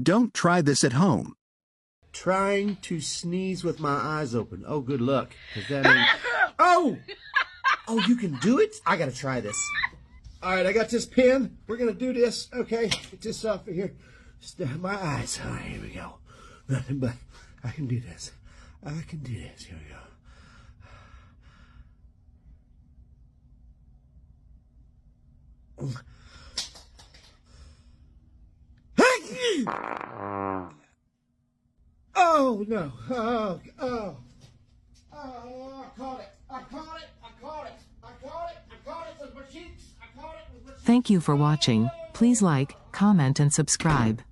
Don't try this at home. Trying to sneeze with my eyes open. Oh, good luck. 'Cause that ain't... Oh! Oh, you can do it? I gotta try this. All right, I got this pen. We're gonna do this. Okay, get this off of here. Just, my eyes. All right, here we go. Nothing but I can do this. I can do this. Here we go. Oh no! Oh! Oh! Oh! I caught it! I caught it! I caught it! I caught it! I caught it with my cheeks! I caught it with my cheeks! Thank you for watching. Please like, comment and subscribe.